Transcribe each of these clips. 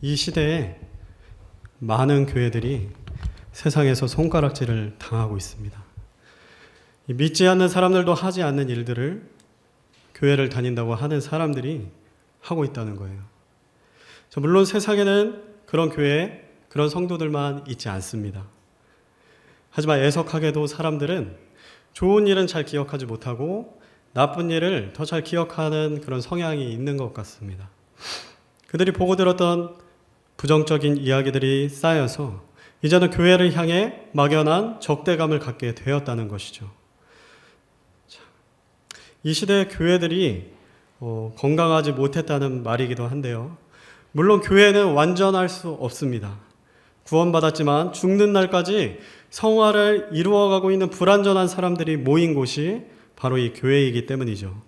이 시대에 많은 교회들이 세상에서 손가락질을 당하고 있습니다. 믿지 않는 사람들도 하지 않는 일들을 교회를 다닌다고 하는 사람들이 하고 있다는 거예요. 물론 세상에는 그런 교회, 그런 성도들만 있지 않습니다. 하지만 애석하게도 사람들은 좋은 일은 잘 기억하지 못하고 나쁜 일을 더 잘 기억하는 그런 성향이 있는 것 같습니다. 그들이 보고 들었던 부정적인 이야기들이 쌓여서 이제는 교회를 향해 막연한 적대감을 갖게 되었다는 것이죠. 이 시대의 교회들이 건강하지 못했다는 말이기도 한데요. 물론 교회는 완전할 수 없습니다. 구원받았지만 죽는 날까지 성화를 이루어가고 있는 불완전한 사람들이 모인 곳이 바로 이 교회이기 때문이죠.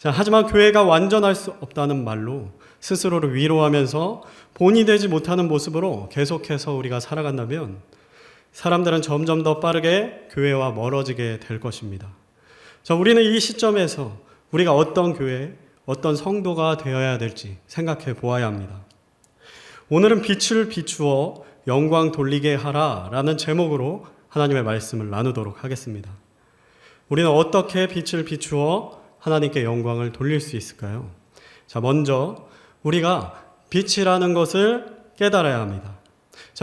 하지만 교회가 완전할 수 없다는 말로 스스로를 위로하면서 본이 되지 못하는 모습으로 계속해서 우리가 살아간다면 사람들은 점점 더 빠르게 교회와 멀어지게 될 것입니다. 우리는 이 시점에서 우리가 어떤 교회, 어떤 성도가 되어야 될지 생각해 보아야 합니다. 오늘은 빛을 비추어 영광 돌리게 하라라는 제목으로 하나님의 말씀을 나누도록 하겠습니다. 우리는 어떻게 빛을 비추어 하나님께 영광을 돌릴 수 있을까요? 먼저 우리가 빛이라는 것을 깨달아야 합니다.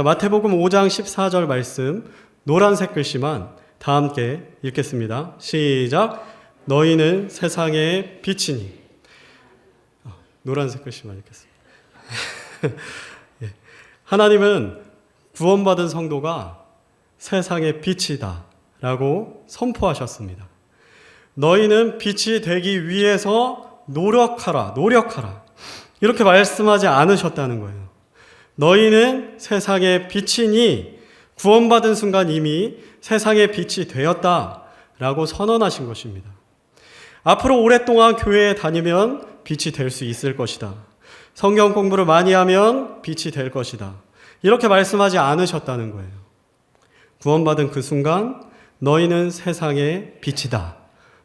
마태복음 5장 14절 말씀 노란색 글씨만 다 함께 읽겠습니다. 시작. 너희는 세상의 빛이니. 노란색 글씨만 읽겠습니다. 예. 하나님은 구원받은 성도가 세상의 빛이다 라고 선포하셨습니다. 너희는 빛이 되기 위해서 노력하라. 이렇게 말씀하지 않으셨다는 거예요. 너희는 세상의 빛이니 구원받은 순간 이미 세상의 빛이 되었다라고 선언하신 것입니다. 앞으로 오랫동안 교회에 다니면 빛이 될 수 있을 것이다. 성경 공부를 많이 하면 빛이 될 것이다. 이렇게 말씀하지 않으셨다는 거예요. 구원받은 그 순간 너희는 세상의 빛이다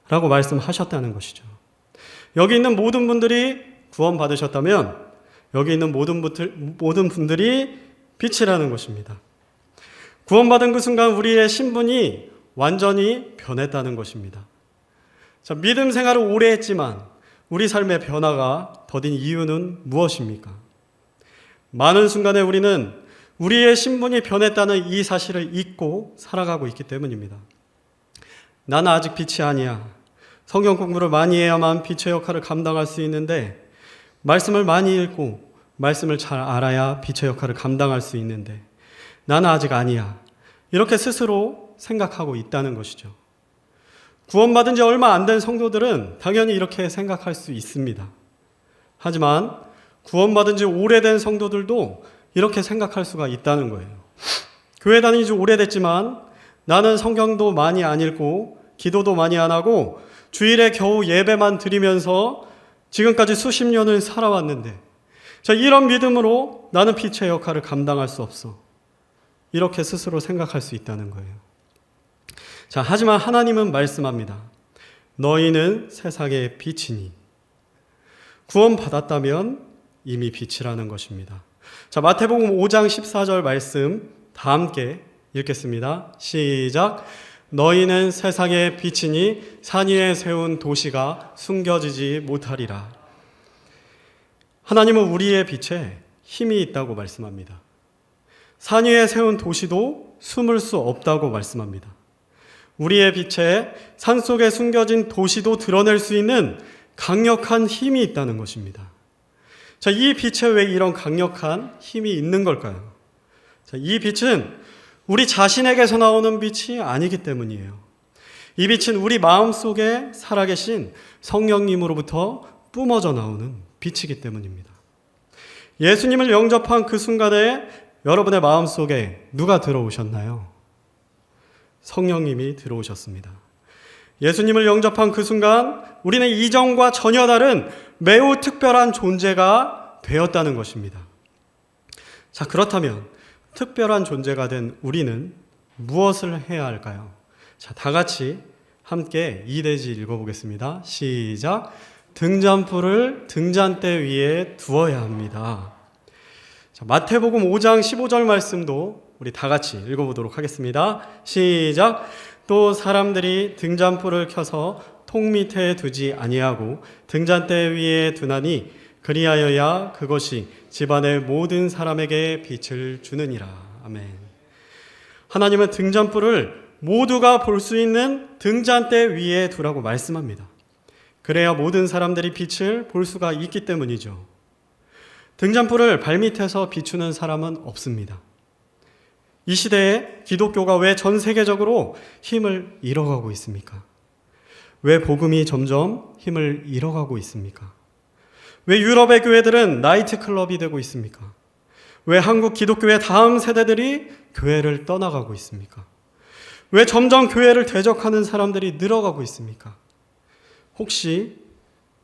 라고 말씀하셨다는 것이죠. 여기 있는 모든 분들이 구원받으셨다면 여기 있는 모든 분들이 빛이라는 것입니다. 구원받은 그 순간 우리의 신분이 완전히 변했다는 것입니다. 믿음 생활을 오래 했지만 우리 삶의 변화가 더딘 이유는 무엇입니까? 많은 순간에 우리는 우리의 신분이 변했다는 이 사실을 잊고 살아가고 있기 때문입니다. 나는 아직 빛이 아니야. 성경 공부를 많이 해야만 빛의 역할을 감당할 수 있는데 말씀을 많이 읽고 말씀을 잘 알아야 빛의 역할을 감당할 수 있는데 나는 아직 아니야. 이렇게 스스로 생각하고 있다는 것이죠. 구원받은 지 얼마 안 된 성도들은 당연히 이렇게 생각할 수 있습니다. 하지만 구원받은 지 오래된 성도들도 이렇게 생각할 수가 있다는 거예요. 교회 다닌 지 오래됐지만 나는 성경도 많이 안 읽고 기도도 많이 안 하고 주일에 겨우 예배만 드리면서 지금까지 수십 년을 살아왔는데 이런 믿음으로 나는 빛의 역할을 감당할 수 없어. 이렇게 스스로 생각할 수 있다는 거예요. 하지만 하나님은 말씀합니다. 너희는 세상의 빛이니. 구원받았다면 이미 빛이라는 것입니다. 마태복음 5장 14절 말씀 다 함께 읽겠습니다. 시작. 너희는 세상의 빛이니 산 위에 세운 도시가 숨겨지지 못하리라. 하나님은 우리의 빛에 힘이 있다고 말씀합니다. 산 위에 세운 도시도 숨을 수 없다고 말씀합니다. 우리의 빛에 산속에 숨겨진 도시도 드러낼 수 있는 강력한 힘이 있다는 것입니다. 이 빛에 왜 이런 강력한 힘이 있는 걸까요? 이 빛은 우리 자신에게서 나오는 빛이 아니기 때문이에요. 이 빛은 우리 마음속에 살아계신 성령님으로부터 뿜어져 나오는 빛이기 때문입니다. 예수님을 영접한 그 순간에 여러분의 마음속에 누가 들어오셨나요? 성령님이 들어오셨습니다. 예수님을 영접한 그 순간 우리는 이전과 전혀 다른 매우 특별한 존재가 되었다는 것입니다. 그렇다면 특별한 존재가 된 우리는 무엇을 해야 할까요? 다 같이 함께 이대지 읽어보겠습니다. 시작. 등잔불을 등잔대 위에 두어야 합니다. 자, 마태복음 5장 15절 말씀도 우리 다 같이 읽어보도록 하겠습니다. 시작. 또 사람들이 등잔불을 켜서 통 밑에 두지 아니하고 등잔대 위에 두나니 그리하여야 그것이 집안의 모든 사람에게 빛을 주느니라. 아멘. 하나님은 등잔불을 모두가 볼 수 있는 등잔대 위에 두라고 말씀합니다. 그래야 모든 사람들이 빛을 볼 수가 있기 때문이죠. 등잔불을 발밑에서 비추는 사람은 없습니다. 이 시대에 기독교가 왜 전 세계적으로 힘을 잃어가고 있습니까? 왜 복음이 점점 힘을 잃어가고 있습니까? 왜 유럽의 교회들은 나이트클럽이 되고 있습니까? 왜 한국 기독교의 다음 세대들이 교회를 떠나가고 있습니까? 왜 점점 교회를 대적하는 사람들이 늘어가고 있습니까? 혹시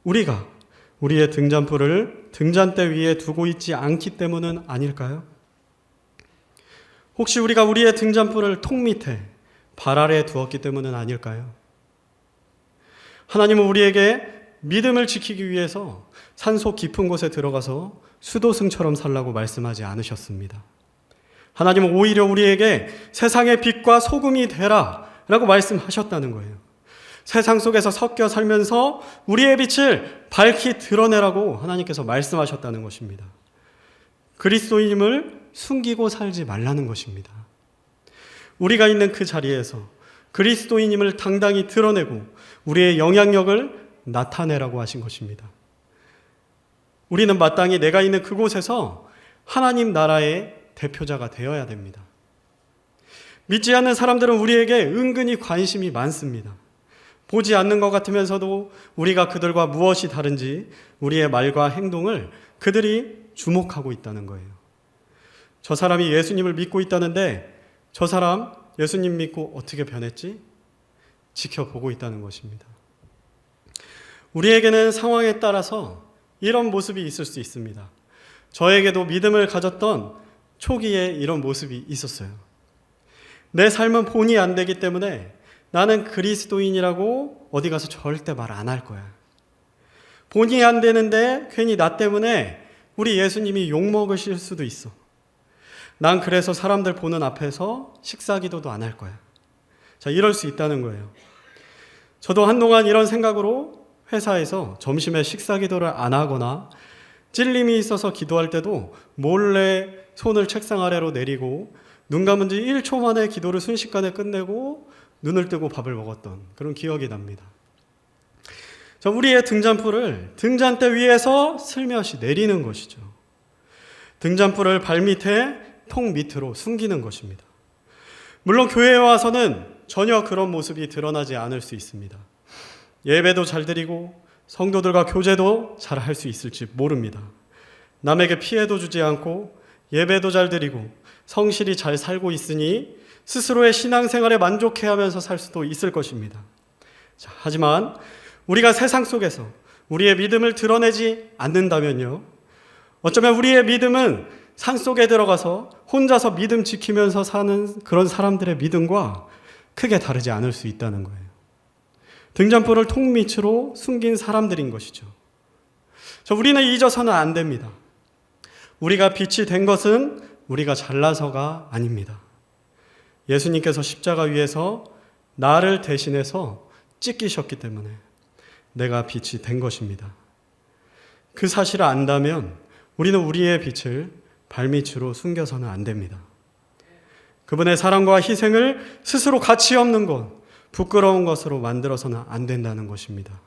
우리가 우리의 등잔불을 등잔대 위에 두고 있지 않기 때문은 아닐까요? 혹시 우리가 우리의 등잔불을 통 밑에 발 아래에 두었기 때문은 아닐까요? 하나님은 우리에게 믿음을 지키기 위해서 산속 깊은 곳에 들어가서 수도승처럼 살라고 말씀하지 않으셨습니다. 하나님은 오히려 우리에게 세상의 빛과 소금이 되라 라고 말씀하셨다는 거예요. 세상 속에서 섞여 살면서 우리의 빛을 밝히 드러내라고 하나님께서 말씀하셨다는 것입니다. 그리스도인임을 숨기고 살지 말라는 것입니다. 우리가 있는 그 자리에서 그리스도인임을 당당히 드러내고 우리의 영향력을 나타내라고 하신 것입니다. 우리는 마땅히 내가 있는 그곳에서 하나님 나라의 대표자가 되어야 됩니다. 믿지 않는 사람들은 우리에게 은근히 관심이 많습니다. 보지 않는 것 같으면서도 우리가 그들과 무엇이 다른지 우리의 말과 행동을 그들이 주목하고 있다는 거예요. 저 사람이 예수님을 믿고 있다는데 저 사람 예수님 믿고 어떻게 변했지? 지켜보고 있다는 것입니다. 우리에게는 상황에 따라서 이런 모습이 있을 수 있습니다. 저에게도 믿음을 가졌던 초기에 이런 모습이 있었어요. 내 삶은 본이 안 되기 때문에 나는 그리스도인이라고 어디 가서 절대 말 안 할 거야. 본이 안 되는데 괜히 나 때문에 우리 예수님이 욕먹으실 수도 있어. 난 그래서 사람들 보는 앞에서 식사기도도 안 할 거야. 자, 이럴 수 있다는 거예요. 저도 한동안 이런 생각으로 회사에서 점심에 식사기도를 안 하거나 찔림이 있어서 기도할 때도 몰래 손을 책상 아래로 내리고 눈 감은 지 1초 만에 기도를 순식간에 끝내고 눈을 뜨고 밥을 먹었던 그런 기억이 납니다. 자, 우리의 등잔불을 등잔대 위에서 슬며시 내리는 것이죠. 등잔불을 발밑에 통 밑으로 숨기는 것입니다. 물론 교회에 와서는 전혀 그런 모습이 드러나지 않을 수 있습니다. 예배도 잘 드리고 성도들과 교제도 잘 할 수 있을지 모릅니다. 남에게 피해도 주지 않고 예배도 잘 드리고 성실히 잘 살고 있으니 스스로의 신앙생활에 만족해하면서 살 수도 있을 것입니다. 자, 하지만 우리가 세상 속에서 우리의 믿음을 드러내지 않는다면요, 어쩌면 우리의 믿음은 산속에 들어가서 혼자서 믿음 지키면서 사는 그런 사람들의 믿음과 크게 다르지 않을 수 있다는 거예요. 등잔불을 통 밑으로 숨긴 사람들인 것이죠. 우리는 잊어서는 안 됩니다. 우리가 빛이 된 것은 우리가 잘나서가 아닙니다. 예수님께서 십자가 위에서 나를 대신해서 찢기셨기 때문에 내가 빛이 된 것입니다. 그 사실을 안다면 우리는 우리의 빛을 발밑으로 숨겨서는 안 됩니다. 그분의 사랑과 희생을 스스로 가치 없는 것, 부끄러운 것으로 만들어서는 안 된다는 것입니다.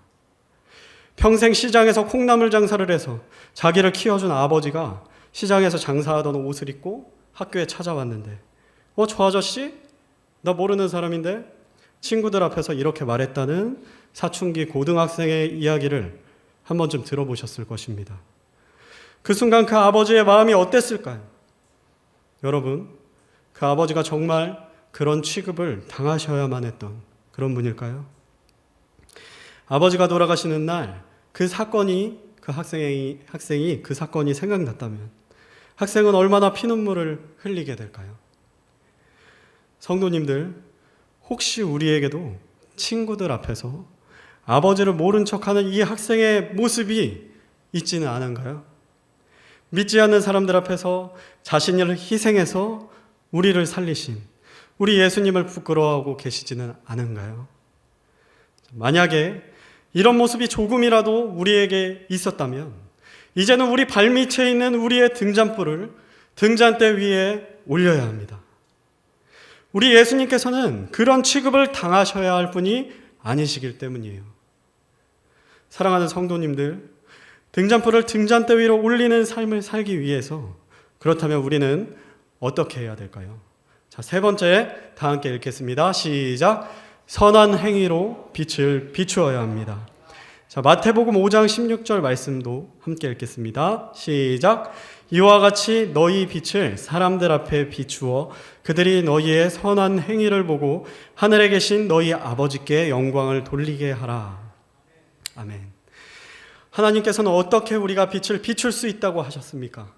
평생 시장에서 콩나물 장사를 해서 자기를 키워준 아버지가 시장에서 장사하던 옷을 입고 학교에 찾아왔는데 저 아저씨? 나 모르는 사람인데? 친구들 앞에서 이렇게 말했다는 사춘기 고등학생의 이야기를 한 번쯤 들어보셨을 것입니다. 그 순간 그 아버지의 마음이 어땠을까요? 여러분, 그 아버지가 정말 그런 취급을 당하셔야만 했던 그런 분일까요? 아버지가 돌아가시는 날 그 사건이 그 학생이 그 사건이 생각났다면 학생은 얼마나 피눈물을 흘리게 될까요? 성도님들, 혹시 우리에게도 친구들 앞에서 아버지를 모른 척하는 이 학생의 모습이 있지는 않은가요? 믿지 않는 사람들 앞에서 자신을 희생해서 우리를 살리신 우리 예수님을 부끄러워하고 계시지는 않은가요? 만약에 이런 모습이 조금이라도 우리에게 있었다면 이제는 우리 발밑에 있는 우리의 등잔불을 등잔대 위에 올려야 합니다. 우리 예수님께서는 그런 취급을 당하셔야 할 분이 아니시길 때문이에요. 사랑하는 성도님들, 등잔불을 등잔대 위로 올리는 삶을 살기 위해서 그렇다면 우리는 어떻게 해야 될까요? 자, 세 번째 다 함께 읽겠습니다. 시작. 선한 행위로 빛을 비추어야 합니다. 자, 마태복음 5장 16절 말씀도 함께 읽겠습니다. 시작. 이와 같이 너희 빛을 사람들 앞에 비추어 그들이 너희의 선한 행위를 보고 하늘에 계신 너희 아버지께 영광을 돌리게 하라. 아멘. 하나님께서는 어떻게 우리가 빛을 비출 수 있다고 하셨습니까?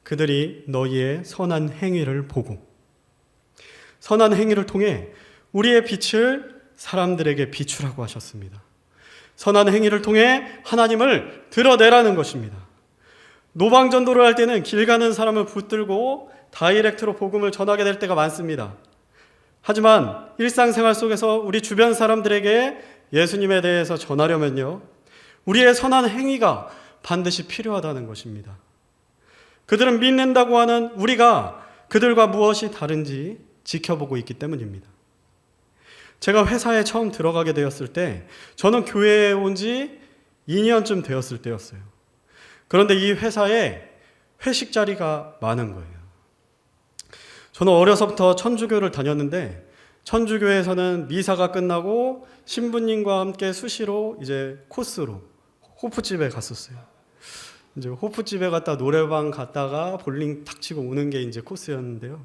그들이 너희의 선한 행위를 보고 선한 행위를 통해 우리의 빛을 사람들에게 비추라고 하셨습니다. 선한 행위를 통해 하나님을 드러내라는 것입니다. 노방전도를 할 때는 길 가는 사람을 붙들고 다이렉트로 복음을 전하게 될 때가 많습니다. 하지만 일상생활 속에서 우리 주변 사람들에게 예수님에 대해서 전하려면요, 우리의 선한 행위가 반드시 필요하다는 것입니다. 그들은 믿는다고 하는 우리가 그들과 무엇이 다른지 지켜보고 있기 때문입니다. 제가 회사에 처음 들어가게 되었을 때 저는 교회에 온 지 2년쯤 되었을 때였어요. 그런데 이 회사에 회식 자리가 많은 거예요. 저는 어려서부터 천주교를 다녔는데 천주교에서는 미사가 끝나고 신부님과 함께 수시로 이제 코스로 호프집에 갔었어요. 이제 호프집에 갔다 노래방 갔다가 볼링 탁 치고 오는 게 이제 코스였는데요.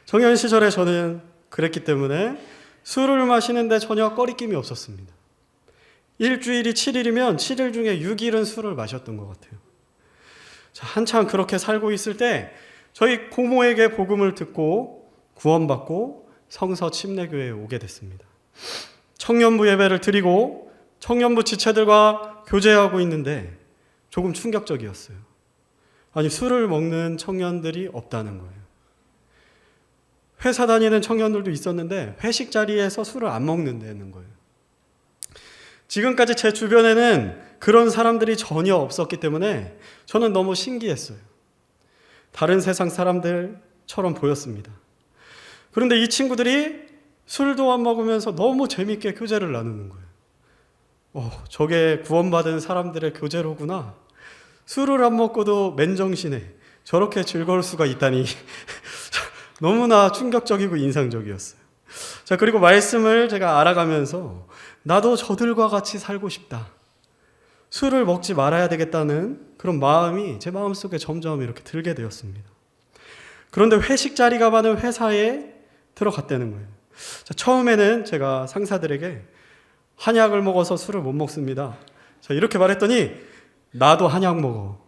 청년 시절에 저는 그랬기 때문에 술을 마시는데 전혀 꺼리낌이 없었습니다. 일주일이 7일이면 7일 중에 6일은 술을 마셨던 것 같아요. 자, 한참 그렇게 살고 있을 때 저희 고모에게 복음을 듣고 구원받고 성서 침례교회에 오게 됐습니다. 청년부 예배를 드리고 청년부 지체들과 교제하고 있는데 조금 충격적이었어요. 아니, 술을 먹는 청년들이 없다는 거예요. 회사 다니는 청년들도 있었는데 회식 자리에서 술을 안 먹는다는 거예요. 지금까지 제 주변에는 그런 사람들이 전혀 없었기 때문에 저는 너무 신기했어요. 다른 세상 사람들처럼 보였습니다. 그런데 이 친구들이 술도 안 먹으면서 너무 재밌게 교제를 나누는 거예요. 저게 구원받은 사람들의 교제로구나. 술을 안 먹고도 맨정신에 저렇게 즐거울 수가 있다니 너무나 충격적이고 인상적이었어요. 자, 그리고 말씀을 제가 알아가면서 나도 저들과 같이 살고 싶다. 술을 먹지 말아야 되겠다는 그런 마음이 제 마음속에 점점 이렇게 들게 되었습니다. 그런데 회식 자리가 많은 회사에 들어갔다는 거예요. 자, 처음에는 제가 상사들에게 한약을 먹어서 술을 못 먹습니다. 자, 이렇게 말했더니 나도 한약 먹어.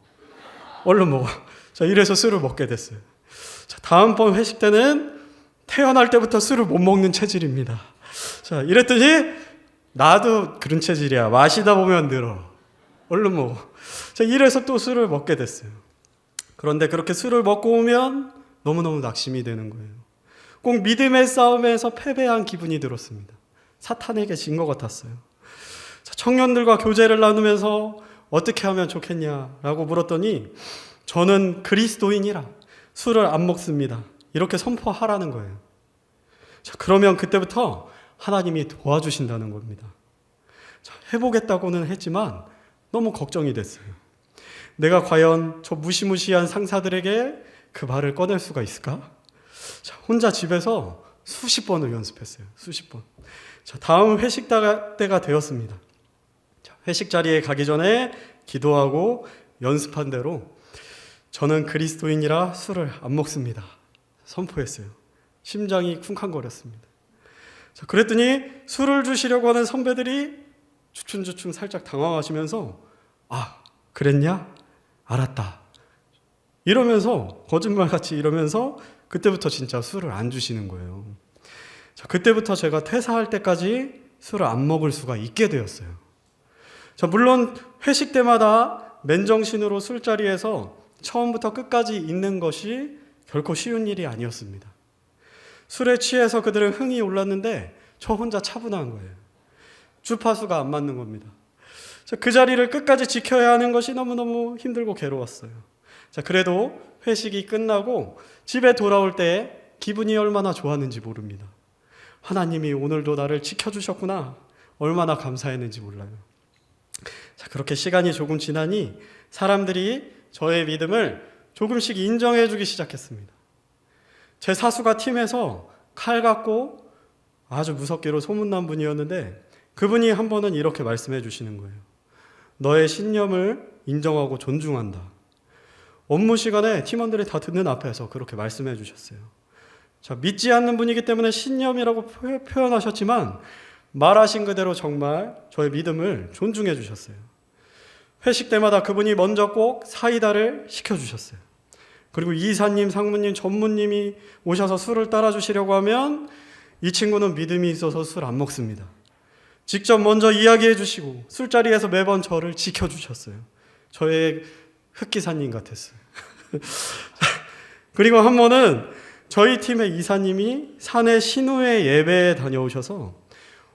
얼른 먹어. 자, 이래서 술을 먹게 됐어요. 자, 다음번 회식 때는 태어날 때부터 술을 못 먹는 체질입니다. 자, 이랬더니 나도 그런 체질이야. 마시다 보면 늘어. 얼른 먹어. 자, 이래서 또 술을 먹게 됐어요. 그런데 그렇게 술을 먹고 오면 너무너무 낙심이 되는 거예요. 꼭 믿음의 싸움에서 패배한 기분이 들었습니다. 사탄에게 진 것 같았어요. 자, 청년들과 교제를 나누면서 어떻게 하면 좋겠냐라고 물었더니 저는 그리스도인이라 술을 안 먹습니다. 이렇게 선포하라는 거예요. 자, 그러면 그때부터 하나님이 도와주신다는 겁니다. 자, 해보겠다고는 했지만 너무 걱정이 됐어요. 내가 과연 저 무시무시한 상사들에게 그 말을 꺼낼 수가 있을까? 자, 혼자 집에서 수십 번을 연습했어요. 수십 번. 자, 다음 회식 때가 되었습니다. 자, 회식 자리에 가기 전에 기도하고 연습한 대로 저는 그리스도인이라 술을 안 먹습니다. 선포했어요. 심장이 쿵쾅거렸습니다. 자, 그랬더니 술을 주시려고 하는 선배들이 주춤주춤 살짝 당황하시면서 그랬냐? 알았다. 이러면서 거짓말같이 이러면서 그때부터 진짜 술을 안 주시는 거예요. 자, 그때부터 제가 퇴사할 때까지 술을 안 먹을 수가 있게 되었어요. 자, 물론 회식 때마다 맨정신으로 술자리에서 처음부터 끝까지 있는 것이 결코 쉬운 일이 아니었습니다. 술에 취해서 그들은 흥이 올랐는데 저 혼자 차분한 거예요. 주파수가 안 맞는 겁니다. 그 자리를 끝까지 지켜야 하는 것이 너무너무 힘들고 괴로웠어요. 그래도 회식이 끝나고 집에 돌아올 때 기분이 얼마나 좋았는지 모릅니다. 하나님이 오늘도 나를 지켜주셨구나. 얼마나 감사했는지 몰라요. 그렇게 시간이 조금 지나니 사람들이 저의 믿음을 조금씩 인정해 주기 시작했습니다. 제 사수가 팀에서 칼 갖고 아주 무섭게로 소문난 분이었는데 그분이 한 번은 이렇게 말씀해 주시는 거예요. 너의 신념을 인정하고 존중한다. 업무 시간에 팀원들이 다 듣는 앞에서 그렇게 말씀해 주셨어요. 믿지 않는 분이기 때문에 신념이라고 표현하셨지만 말하신 그대로 정말 저의 믿음을 존중해 주셨어요. 회식 때마다 그분이 먼저 꼭 사이다를 시켜주셨어요. 그리고 이사님, 상무님, 전무님이 오셔서 술을 따라주시려고 하면 이 친구는 믿음이 있어서 술 안 먹습니다. 직접 먼저 이야기해 주시고 술자리에서 매번 저를 지켜주셨어요. 저의 흑기사님 같았어요. 그리고 한 번은 저희 팀의 이사님이 산에 신우회 예배에 다녀오셔서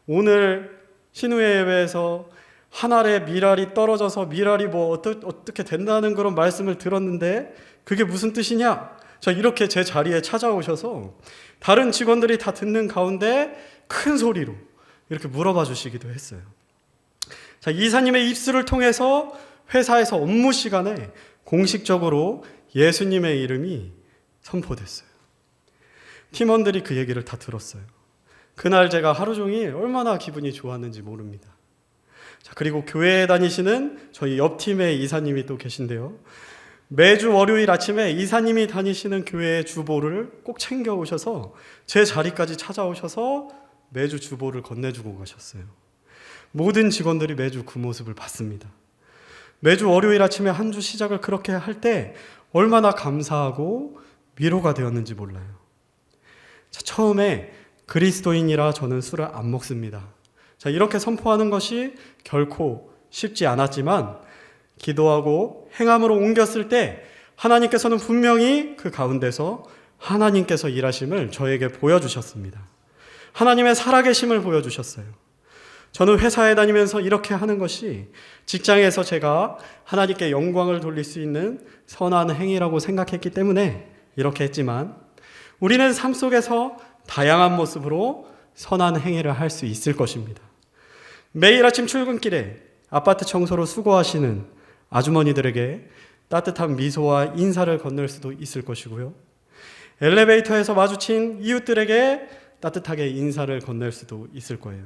오늘 신우회 예배에서 한 알에 밀알이 떨어져서 밀알이 어떻게 된다는 그런 말씀을 들었는데 그게 무슨 뜻이냐? 이렇게 제 자리에 찾아오셔서 다른 직원들이 다 듣는 가운데 큰 소리로 이렇게 물어봐 주시기도 했어요. 이사님의 입술을 통해서 회사에서 업무 시간에 공식적으로 예수님의 이름이 선포됐어요. 팀원들이 그 얘기를 다 들었어요. 그날 제가 하루 종일 얼마나 기분이 좋았는지 모릅니다. 그리고 교회에 다니시는 저희 옆팀의 이사님이 또 계신데요. 매주 월요일 아침에 이사님이 다니시는 교회의 주보를 꼭 챙겨 오셔서 제 자리까지 찾아오셔서 매주 주보를 건네주고 가셨어요. 모든 직원들이 매주 그 모습을 봤습니다. 매주 월요일 아침에 한 주 시작을 그렇게 할 때 얼마나 감사하고 위로가 되었는지 몰라요. 처음에 그리스도인이라 저는 술을 안 먹습니다. 이렇게 선포하는 것이 결코 쉽지 않았지만 기도하고 행함으로 옮겼을 때 하나님께서는 분명히 그 가운데서 하나님께서 일하심을 저에게 보여주셨습니다. 하나님의 살아계심을 보여주셨어요. 저는 회사에 다니면서 이렇게 하는 것이 직장에서 제가 하나님께 영광을 돌릴 수 있는 선한 행위라고 생각했기 때문에 이렇게 했지만 우리는 삶 속에서 다양한 모습으로 선한 행위를 할 수 있을 것입니다. 매일 아침 출근길에 아파트 청소로 수고하시는 아주머니들에게 따뜻한 미소와 인사를 건넬 수도 있을 것이고요. 엘리베이터에서 마주친 이웃들에게 따뜻하게 인사를 건넬 수도 있을 거예요.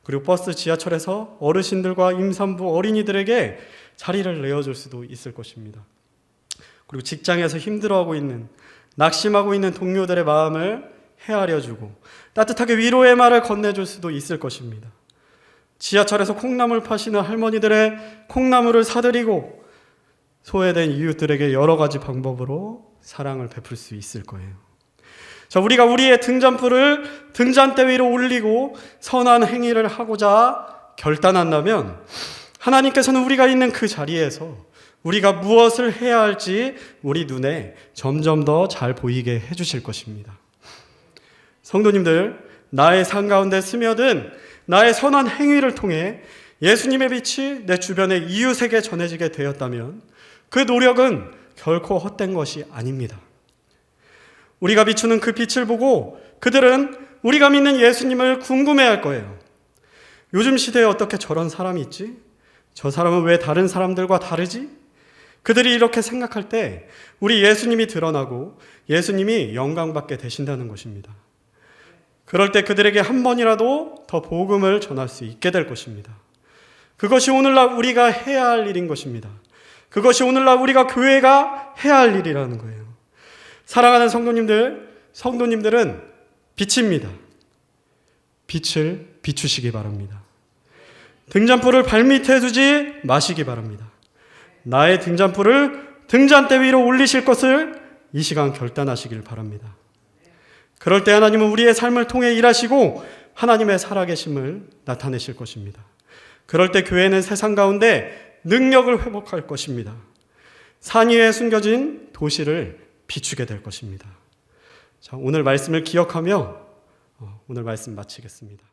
그리고 버스, 지하철에서 어르신들과 임산부, 어린이들에게 자리를 내어줄 수도 있을 것입니다. 그리고 직장에서 힘들어하고 있는, 낙심하고 있는 동료들의 마음을 헤아려주고 따뜻하게 위로의 말을 건네줄 수도 있을 것입니다. 지하철에서 콩나물 파시는 할머니들의 콩나물을 사드리고 소외된 이웃들에게 여러 가지 방법으로 사랑을 베풀 수 있을 거예요. 우리가 우리의 등잔불을 등잔대 위로 올리고 선한 행위를 하고자 결단한다면 하나님께서는 우리가 있는 그 자리에서 우리가 무엇을 해야 할지 우리 눈에 점점 더 잘 보이게 해주실 것입니다. 성도님들, 나의 삶 가운데 스며든 나의 선한 행위를 통해 예수님의 빛이 내 주변의 이웃에게 전해지게 되었다면 그 노력은 결코 헛된 것이 아닙니다. 우리가 비추는 그 빛을 보고 그들은 우리가 믿는 예수님을 궁금해할 거예요. 요즘 시대에 어떻게 저런 사람이 있지? 저 사람은 왜 다른 사람들과 다르지? 그들이 이렇게 생각할 때 우리 예수님이 드러나고 예수님이 영광받게 되신다는 것입니다. 그럴 때 그들에게 한 번이라도 더 복음을 전할 수 있게 될 것입니다. 그것이 오늘날 우리가 해야 할 일인 것입니다. 그것이 오늘날 우리가 교회가 해야 할 일이라는 거예요. 사랑하는 성도님들은 빛입니다. 빛을 비추시기 바랍니다. 등잔불을 발밑에 두지 마시기 바랍니다. 나의 등잔불을 등잔대 위로 올리실 것을 이 시간 결단하시길 바랍니다. 그럴 때 하나님은 우리의 삶을 통해 일하시고 하나님의 살아계심을 나타내실 것입니다. 그럴 때 교회는 세상 가운데 능력을 회복할 것입니다. 산 위에 숨겨진 도시를 비추게 될 것입니다. 자, 오늘 말씀을 기억하며 오늘 말씀 마치겠습니다.